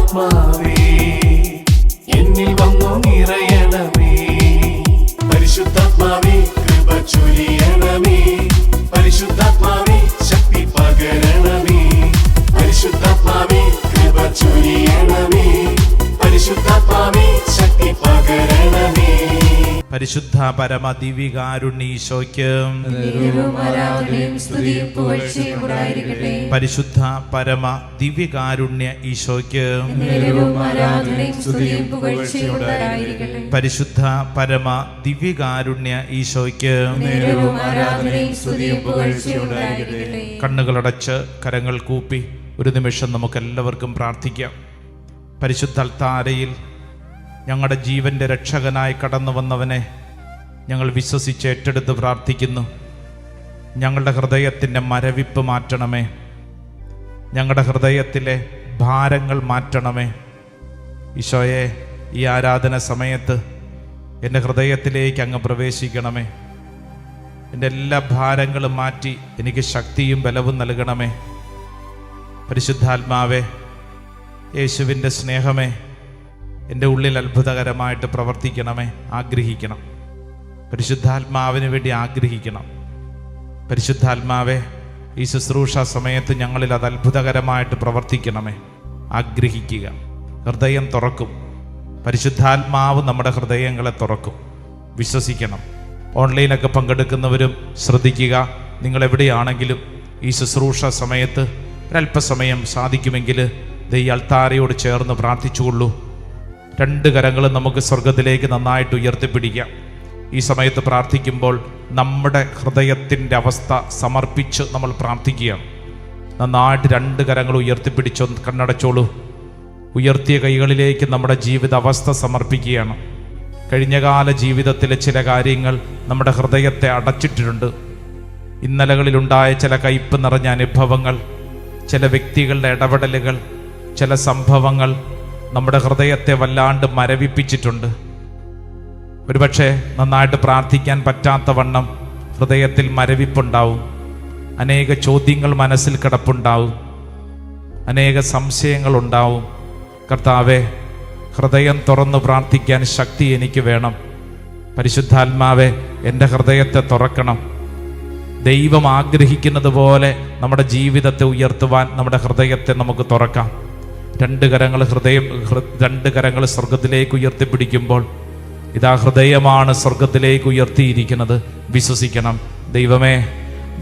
പരിശുദ്ധാത്മാവേ എന്നിൽ വന്നു നിറയണമേ. പരിശുദ്ധാത്മാവേ കൃപ ചൊരിയണമേ. പരിശുദ്ധാത്മാവേ ശക്തി പകരണമേ. പരിശുദ്ധാത്മാവേ കൃപ ചൊരിയണമേ. പരിശുദ്ധാത്മാവേ ശക്തി പകരണമേ. പരിശുദ്ധ പരമ ദിവ്യകാരുണ്യീശോയ്ക്ക് പരിശുദ്ധ പരമ ദിവ്യകാരുണ്യ ഈശോയ്ക്ക് പരിശുദ്ധ പരമ ദിവ്യകാരുണ്യ ഈശോയ്ക്ക് കണ്ണുകളടച്ച് കരങ്ങൾ കൂപ്പി ഒരു നിമിഷം നമുക്കെല്ലാവർക്കും പ്രാർത്ഥിക്കാം. പരിശുദ്ധ അൽത്താരയിൽ ഞങ്ങളുടെ ജീവൻ്റെ രക്ഷകനായി കടന്നു വന്നവനെ ഞങ്ങൾ വിശ്വസിച്ച് ഏറ്റെടുത്ത് പ്രാർത്ഥിക്കുന്നു. ഞങ്ങളുടെ ഹൃദയത്തിൻ്റെ മരവിപ്പ് മാറ്റണമേ. ഞങ്ങളുടെ ഹൃദയത്തിലെ ഭാരങ്ങൾ മാറ്റണമേ. ഈശോയെ, ഈ ആരാധന സമയത്ത് എൻ്റെ ഹൃദയത്തിലേക്ക് അങ്ങ് പ്രവേശിക്കണമേ. എൻ്റെ എല്ലാ ഭാരങ്ങളും മാറ്റി എനിക്ക് ശക്തിയും ബലവും നൽകണമേ. പരിശുദ്ധാത്മാവേ, യേശുവിൻ്റെ സ്നേഹമേ, എൻ്റെ ഉള്ളിൽ അത്ഭുതകരമായിട്ട് പ്രവർത്തിക്കണമേ. ആഗ്രഹിക്കണം. പരിശുദ്ധാത്മാവിന് വേണ്ടി ആഗ്രഹിക്കണം. പരിശുദ്ധാത്മാവേ, ഈ ശുശ്രൂഷ സമയത്ത് ഞങ്ങളിൽ അത് അത്ഭുതകരമായിട്ട് പ്രവർത്തിക്കണമേ. ആഗ്രഹിക്കുക. ഹൃദയം തുറക്കും. പരിശുദ്ധാത്മാവ് നമ്മുടെ ഹൃദയങ്ങളെ തുറക്കും. വിശ്വസിക്കണം. ഓൺലൈനൊക്കെ പങ്കെടുക്കുന്നവരും ശ്രദ്ധിക്കുക. നിങ്ങളെവിടെയാണെങ്കിലും ഈ ശുശ്രൂഷ സമയത്ത് ഒരല്പസമയം സാധിക്കുമെങ്കിൽ ഈ അൾത്താരയോട് ചേർന്ന് പ്രാർത്ഥിച്ചുകൊള്ളൂ. രണ്ട് കരങ്ങളും നമുക്ക് സ്വർഗത്തിലേക്ക് നന്നായിട്ട് ഉയർത്തിപ്പിടിക്കാം. ഈ സമയത്ത് പ്രാർത്ഥിക്കുമ്പോൾ നമ്മുടെ ഹൃദയത്തിൻ്റെ അവസ്ഥ സമർപ്പിച്ച് നമ്മൾ പ്രാർത്ഥിക്കുകയാണ്. നന്നായിട്ട് രണ്ട് കരങ്ങൾ ഉയർത്തിപ്പിടിച്ചോ, കണ്ണടച്ചോളൂ. ഉയർത്തിയ കൈകളിലേക്ക് നമ്മുടെ ജീവിത അവസ്ഥ സമർപ്പിക്കുകയാണ്. കഴിഞ്ഞകാല ജീവിതത്തിലെ ചില കാര്യങ്ങൾ നമ്മുടെ ഹൃദയത്തെ അടച്ചിട്ടിട്ടുണ്ട്. ഇന്നലകളിലുണ്ടായ ചില കയ്പ് നിറഞ്ഞ അനുഭവങ്ങൾ, ചില വ്യക്തികളുടെ ഇടപെടലുകൾ, ചില സംഭവങ്ങൾ നമ്മുടെ ഹൃദയത്തെ വല്ലാണ്ട് മരവിപ്പിച്ചിട്ടുണ്ട്. ഒരുപക്ഷെ നന്നായിട്ട് പ്രാർത്ഥിക്കാൻ പറ്റാത്ത വണ്ണം ഹൃദയത്തിൽ മരവിപ്പുണ്ടാവും. അനേക ചോദ്യങ്ങൾ മനസ്സിൽ കിടപ്പുണ്ടാവും. അനേക സംശയങ്ങളുണ്ടാവും. കർത്താവേ, ഹൃദയം തുറന്ന് പ്രാർത്ഥിക്കാൻ ശക്തി എനിക്ക് വേണം. പരിശുദ്ധാത്മാവേ, എൻ്റെ ഹൃദയത്തെ തുറക്കണം. ദൈവം ആഗ്രഹിക്കുന്നത് പോലെ നമ്മുടെ ജീവിതത്തെ ഉയർത്തുവാൻ നമ്മുടെ ഹൃദയത്തെ നമുക്ക് തുറക്കാം. രണ്ട് കരങ്ങൾ സ്വർഗത്തിലേക്ക് ഉയർത്തിപ്പിടിക്കുമ്പോൾ ഇതാ ഹൃദയമാണ് സ്വർഗത്തിലേക്ക് ഉയർത്തിയിരിക്കുന്നത്. വിശ്വസിക്കണം.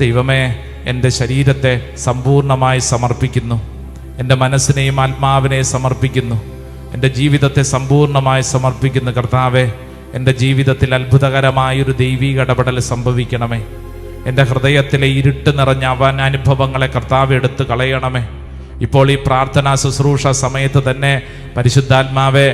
ദൈവമേ, എൻ്റെ ശരീരത്തെ സമ്പൂർണ്ണമായി സമർപ്പിക്കുന്നു. എൻ്റെ മനസ്സിനെയും ആത്മാവിനെയും സമർപ്പിക്കുന്നു. എൻ്റെ ജീവിതത്തെ സമ്പൂർണ്ണമായി സമർപ്പിക്കുന്നു. കർത്താവേ, എൻ്റെ ജീവിതത്തിൽ അത്ഭുതകരമായൊരു ദൈവിക ഇടപെടൽ സംഭവിക്കണമേ. എൻ്റെ ഹൃദയത്തിലെ ഇരുട്ട് നിറഞ്ഞ അനുഭവങ്ങളെ കർത്താവ് എടുത്ത് കളയണമേ. ഇപ്പോൾ ഈ പ്രാർത്ഥനാ ശുശ്രൂഷ സമയത്ത് തന്നെ പരിശുദ്ധാത്മാവേ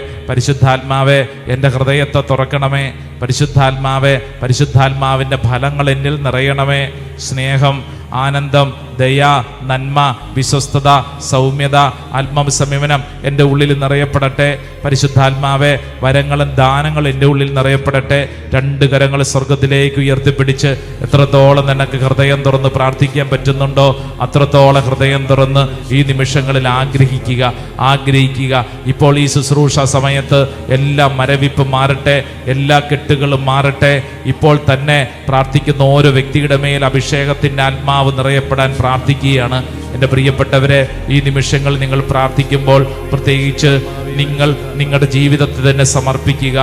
എൻ്റെ ഹൃദയത്തെ തുറക്കണമേ. പരിശുദ്ധാത്മാവിൻ്റെ ഫലങ്ങൾ എന്നിൽ നിറയണമേ. സ്നേഹം, ആനന്ദം, ദയ, നന്മ, വിശ്വസ്തത, സൗമ്യത, ആത്മസംയമനം എൻ്റെ ഉള്ളിൽ നിറയപ്പെടട്ടെ. പരിശുദ്ധാത്മാവേ, വരങ്ങളും ദാനങ്ങളും എൻ്റെ ഉള്ളിൽ നിറയപ്പെടട്ടെ. രണ്ട് കരങ്ങൾ സ്വർഗത്തിലേക്ക് ഉയർത്തിപ്പിടിച്ച് എത്രത്തോളം നിനക്ക് ഹൃദയം തുറന്ന് പ്രാർത്ഥിക്കാൻ പറ്റുന്നുണ്ടോ അത്രത്തോളം ഹൃദയം തുറന്ന് ഈ നിമിഷങ്ങളിൽ ആഗ്രഹിക്കുക. ഇപ്പോൾ ഈ ശുശ്രൂഷ സമയത്ത് എല്ലാ മരവിപ്പും മാറട്ടെ. എല്ലാ കെട്ടുകളും മാറട്ടെ. ഇപ്പോൾ തന്നെ പ്രാർത്ഥിക്കുന്ന ഓരോ വ്യക്തിയുടെ മേൽ അഭിഷേകത്തിൻ്റെ ആത്മാവ് നിറയപ്പെടാൻ പ്രാർത്ഥിക്കുകയാണ്. എൻ്റെ പ്രിയപ്പെട്ടവരെ, ഈ നിമിഷങ്ങൾ നിങ്ങൾ പ്രാർത്ഥിക്കുമ്പോൾ പ്രത്യേകിച്ച് നിങ്ങൾ നിങ്ങളുടെ ജീവിതത്തെ തന്നെ സമർപ്പിക്കുക.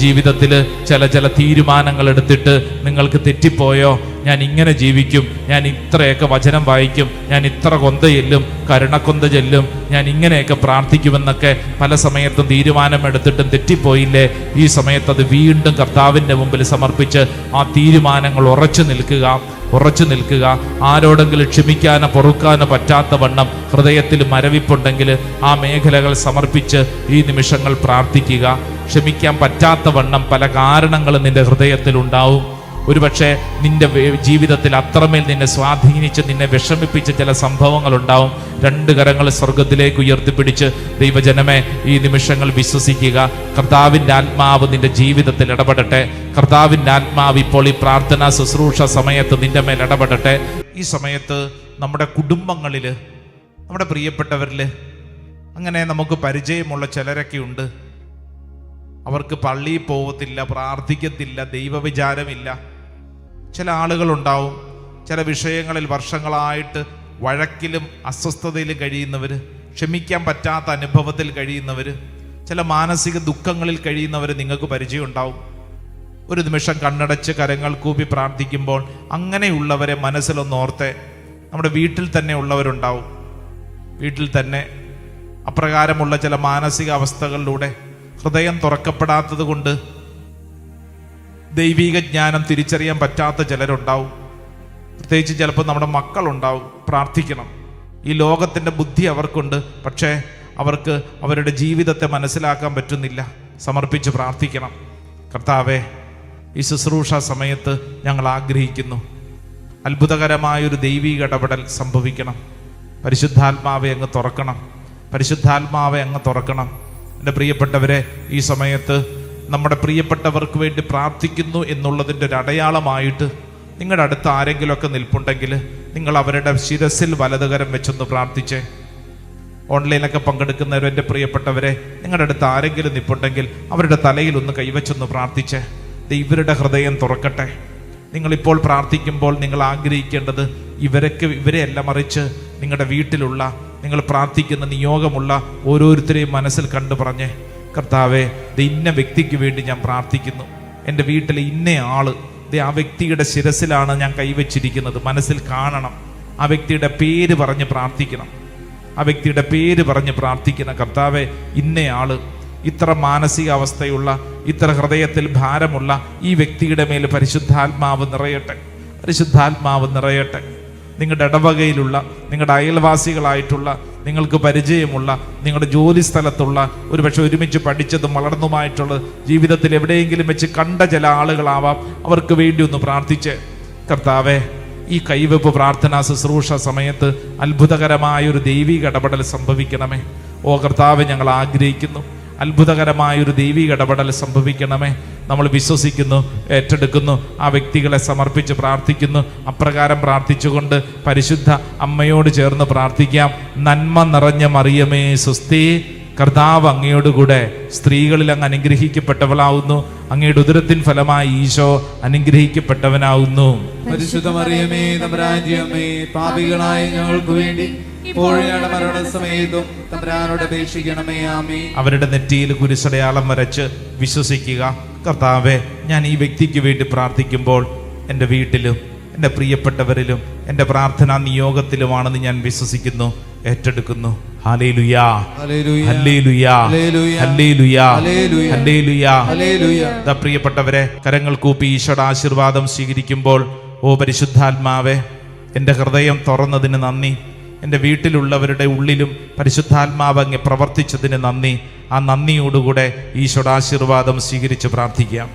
ജീവിതത്തിൽ ചില തീരുമാനങ്ങൾ എടുത്തിട്ട് നിങ്ങൾക്ക് തെറ്റിപ്പോയോ? ഞാൻ ഇങ്ങനെ ജീവിക്കും, ഞാൻ ഇത്രയൊക്കെ വചനം വായിക്കും, ഞാൻ ഇത്ര കൊന്ത ചെല്ലും, കരുണക്കൊന്ത ചെല്ലും, ഞാൻ ഇങ്ങനെയൊക്കെ പ്രാർത്ഥിക്കുമെന്നൊക്കെ പല സമയത്തും തീരുമാനമെടുത്തിട്ടും തെറ്റിപ്പോയില്ലേ? ഈ സമയത്ത് അത് വീണ്ടും കർത്താവിൻ്റെ മുമ്പിൽ സമർപ്പിച്ച് ആ തീരുമാനങ്ങൾ ഉറച്ചു നിൽക്കുക. ആരോടെങ്കിലും ക്ഷമിക്കാനോ പൊറുക്കാനോ പറ്റാത്ത വണ്ണം ഹൃദയത്തിൽ മരവിപ്പുണ്ടെങ്കിൽ ആ മേഖലകൾ സമർപ്പിച്ച് ഈ നിമിഷങ്ങൾ പ്രാർത്ഥിക്കുക. ക്ഷമിക്കാൻ പറ്റാത്ത വണ്ണം പല കാരണങ്ങളും നിന്റെ ഹൃദയത്തിൽ ഉണ്ടാവും. ഒരുപക്ഷെ നിന്റെ ജീവിതത്തിൽ അത്രമേൽ നിന്നെ സ്വാധീനിച്ച് നിന്നെ വിഷമിപ്പിച്ച ചില സംഭവങ്ങൾ ഉണ്ടാവും. രണ്ട് കരങ്ങൾ സ്വർഗത്തിലേക്ക് ഉയർത്തിപ്പിടിച്ച് ദൈവജനമേ, ഈ നിമിഷങ്ങൾ വിശ്വസിക്കുക. കർത്താവിൻ്റെ ആത്മാവ് നിന്റെ ജീവിതത്തിൽ ഇടപെടട്ടെ. കർത്താവിൻ്റെ ആത്മാവ് ഇപ്പോൾ ഈ പ്രാർത്ഥനാ ശുശ്രൂഷ സമയത്ത് നിന്റെ മേൽ ഇടപെടട്ടെ. ഈ സമയത്ത് നമ്മുടെ കുടുംബങ്ങളിൽ, നമ്മുടെ പ്രിയപ്പെട്ടവരിൽ അങ്ങനെ നമുക്ക് പരിചയമുള്ള ചിലരൊക്കെ ഉണ്ട്. അവർക്ക് പള്ളിയിൽ പോകത്തില്ല, പ്രാർത്ഥിക്കത്തില്ല, ദൈവവിചാരമില്ല. ചില ആളുകളുണ്ടാവും, ചില വിഷയങ്ങളിൽ വർഷങ്ങളായിട്ട് വഴക്കിലും അസ്വസ്ഥതയിലും കഴിയുന്നവർ, ക്ഷമിക്കാൻ പറ്റാത്ത അനുഭവത്തിൽ കഴിയുന്നവർ, ചില മാനസിക ദുഃഖങ്ങളിൽ കഴിയുന്നവർ നിങ്ങൾക്ക് പരിചയം ഉണ്ടാവും. ഒരു നിമിഷം കണ്ണടച്ച് കരങ്ങൾ കൂപ്പി പ്രാർത്ഥിക്കുമ്പോൾ അങ്ങനെയുള്ളവരെ മനസ്സിലൊന്നോർത്തെ. നമ്മുടെ വീട്ടിൽ തന്നെ ഉള്ളവരുണ്ടാവും. വീട്ടിൽ തന്നെ അപ്രകാരമുള്ള ചില മാനസിക അവസ്ഥകളിലൂടെ ഹൃദയം തുറക്കപ്പെടാത്തത് കൊണ്ട് ദൈവിക ജ്ഞാനം തിരിച്ചറിയാൻ പറ്റാത്ത ചിലരുണ്ടാവും. പ്രത്യേകിച്ച് ചിലപ്പോൾ നമ്മുടെ മക്കളുണ്ടാവും. പ്രാർത്ഥിക്കണം. ഈ ലോകത്തിൻ്റെ ബുദ്ധി അവർക്കുണ്ട്, പക്ഷേ അവർക്ക് അവരുടെ ജീവിതത്തെ മനസ്സിലാക്കാൻ പറ്റുന്നില്ല. സമർപ്പിച്ച് പ്രാർത്ഥിക്കണം. കർത്താവേ, ഈ ശുശ്രൂഷ സമയത്ത് ഞങ്ങൾ ആഗ്രഹിക്കുന്നു, അത്ഭുതകരമായൊരു ദൈവിക ഇടപെടൽ സംഭവിക്കണം. പരിശുദ്ധാത്മാവെ അങ്ങ് തുറക്കണം. പരിശുദ്ധാത്മാവെ അങ്ങ് തുറക്കണം. എൻ്റെ പ്രിയപ്പെട്ടവരെ, ഈ സമയത്ത് നമ്മുടെ പ്രിയപ്പെട്ടവർക്ക് വേണ്ടി പ്രാർത്ഥിക്കുന്നു എന്നുള്ളതിൻ്റെ ഒരു അടയാളമായിട്ട് നിങ്ങളുടെ അടുത്ത് ആരെങ്കിലുമൊക്കെ നിൽപ്പുണ്ടെങ്കിൽ നിങ്ങൾ അവരുടെ ശിരസിൽ വലതുകരം വെച്ചൊന്ന് പ്രാർത്ഥിച്ചേ. ഓൺലൈനിലൊക്കെ പങ്കെടുക്കുന്നവർ, എൻ്റെ പ്രിയപ്പെട്ടവരെ, നിങ്ങളുടെ അടുത്ത് ആരെങ്കിലും നിൽപ്പുണ്ടെങ്കിൽ അവരുടെ തലയിൽ ഒന്ന് കൈവച്ചൊന്ന് പ്രാർത്ഥിച്ചേ. ഇവരുടെ ഹൃദയം തുറക്കട്ടെ. നിങ്ങളിപ്പോൾ പ്രാർത്ഥിക്കുമ്പോൾ നിങ്ങൾ ആഗ്രഹിക്കേണ്ടത് ഇവരെയല്ല, മറിച്ച് നിങ്ങളുടെ വീട്ടിലുള്ള, നിങ്ങൾ പ്രാർത്ഥിക്കുന്ന നിയോഗമുള്ള ഓരോരുത്തരെയും മനസ്സിൽ കണ്ടു പറഞ്ഞേ, കർത്താവേ, ഇന്ന വ്യക്തിക്ക് വേണ്ടി ഞാൻ പ്രാർത്ഥിക്കുന്നു. എൻ്റെ വീട്ടിലെ ഇന്ന ആള്, ആ വ്യക്തിയുടെ ശിരസിലാണ് ഞാൻ കൈവച്ചിരിക്കുന്നത്. മനസ്സിൽ കാണണം. ആ വ്യക്തിയുടെ പേര് പറഞ്ഞ് പ്രാർത്ഥിക്കണം. ആ വ്യക്തിയുടെ പേര് പറഞ്ഞ് പ്രാർത്ഥിക്കണം. കർത്താവേ, ഇന്നയാള്, ഇത്ര മാനസിക അവസ്ഥയുള്ള, ഇത്ര ഹൃദയത്തിൽ ഭാരമുള്ള ഈ വ്യക്തിയുടെ മേൽ പരിശുദ്ധാത്മാവ് നിറയട്ടെ. പരിശുദ്ധാത്മാവ് നിറയട്ടെ. നിങ്ങളുടെ ഇടവകയിലുള്ള, നിങ്ങളുടെ അയൽവാസികളായിട്ടുള്ള, നിങ്ങൾക്ക് പരിചയമുള്ള, നിങ്ങളുടെ ജോലി സ്ഥലത്തുള്ള, ഒരുപക്ഷെ ഒരുമിച്ച് പഠിച്ചതും വളർന്നുമായിട്ടുള്ള, ജീവിതത്തിൽ എവിടെയെങ്കിലും വെച്ച് കണ്ട ചില ആളുകളാവാം. അവർക്ക് വേണ്ടി ഒന്ന് പ്രാർത്ഥിച്ച്, കർത്താവേ, ഈ കൈവെപ്പ് പ്രാർത്ഥനാ ശുശ്രൂഷ സമയത്ത് അത്ഭുതകരമായൊരു ദൈവിക ഇടപെടൽ സംഭവിക്കണമേ. ഓ കർത്താവെ, ഞങ്ങൾ ആഗ്രഹിക്കുന്നു, അത്ഭുതകരമായൊരു ദൈവിക ഇടപെടൽ സംഭവിക്കണമേ. നമ്മൾ വിശ്വസിക്കുന്നു, ഏറ്റെടുക്കുന്നു, ആ വ്യക്തികളെ സമർപ്പിച്ച് പ്രാർത്ഥിക്കുന്നു. അപ്രകാരം പ്രാർത്ഥിച്ചുകൊണ്ട് പരിശുദ്ധ അമ്മയോട് ചേർന്ന് പ്രാർത്ഥിക്കാം. നന്മ നിറഞ്ഞ മറിയമേ സ്വസ്തി, കർത്താവ് അങ്ങയോടുകൂടെ സ്ത്രീകളിൽ അങ്ങ് അനുഗ്രഹിക്കപ്പെട്ടവളാവുന്നു. അങ്ങയുടെ ഉദരത്തിൻ ഫലമായി ഈശോ അനുഗ്രഹിക്കപ്പെട്ടവനാവുന്നു. പരിശുദ്ധ മറിയമേ, തമ്പുരാന്റെ അമ്മേ, പാപികളായ ഞങ്ങൾക്ക് വേണ്ടി ഇപ്പോഴും ഞങ്ങളുടെ മരണസമയത്തും തമ്പുരാനോട് അപേക്ഷിക്കണമേ. ആമേൻ. അവരുടെ നെറ്റിയിൽ കുരിശടയാളം വരച്ച് വിശ്വസിക്കുക, കർത്താവേ, ഞാൻ ഈ വ്യക്തിക്ക് വേണ്ടി പ്രാർത്ഥിക്കുമ്പോൾ എൻ്റെ വീട്ടിലും എൻ്റെ പ്രിയപ്പെട്ടവരിലും എൻ്റെ പ്രാർത്ഥനാ നിയോഗത്തിലുമാണെന്ന് ഞാൻ വിശ്വസിക്കുന്നു, ഏറ്റെടുക്കുന്നു. Hallelujah, hallelujah, hallelujah, hallelujah, hallelujah. പ്രിയപ്പെട്ടവരെ, കരങ്ങൾ കൂപ്പി ഈശോയുടെ ആശീർവാദം സ്വീകരിക്കുമ്പോൾ, ഓ പരിശുദ്ധാത്മാവേ, എൻ്റെ ഹൃദയം തുറന്നതിന് നന്ദി. എൻ്റെ വീട്ടിലുള്ളവരുടെ ഉള്ളിലും പരിശുദ്ധാത്മാവ് അങ്ങ് പ്രവർത്തിച്ചതിന് നന്ദി. ആ നന്ദിയോടുകൂടെ ഈശോയുടെ ആശീർവാദം സ്വീകരിച്ച് പ്രാർത്ഥിക്കാം.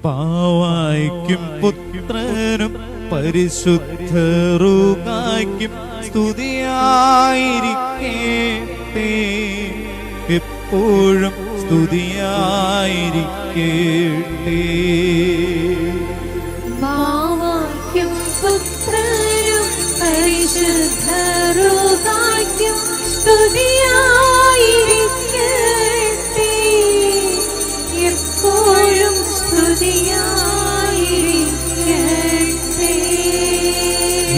ബാവായ്ക്കും പുത്രനും പരിശുദ്ധ റൂഹായ്ക്കും സ്തുതിയായിരിക്കട്ടെ, എപ്പോഴും സ്തുതിയായിരിക്കട്ടെ. ബാവായ്ക്കും പുത്രനും പരിശുദ്ധ റൂഹായ്ക്കും സ്തുതിയായിരിക്കട്ടെ, എപ്പോഴും സ്തുതിയായിരിക്കട്ടെ.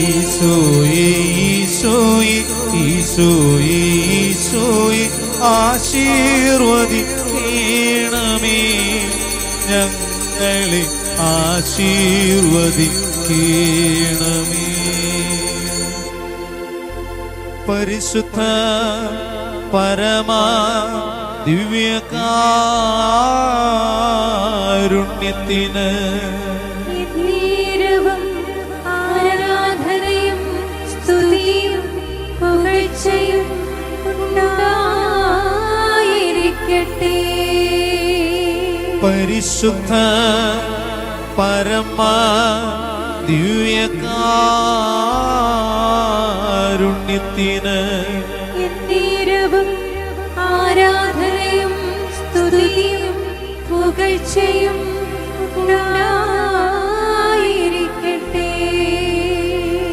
ഈശോയേ, ഈശോയേ, ഈശോയേ, ഈശോയേ, ആശീർവദിക്കണമേ, ഞങ്ങളെ ആശീർവദിക്കണമേ. പരിശുദ്ധ പരമാ ദിവ്യകാരുണ്യത്തിന് എന്നേരവും ആരാധനയും സ്തുതിയും പുകഴ്ചയും ഉണ്ടായിരിക്കട്ടെ. പരിശുദ്ധ പരമാ ദിവ്യകാരുണ്യത്തിന് എന്നേരവും ആരാധനയും സ്തുതിയും പുകഴ്ചയും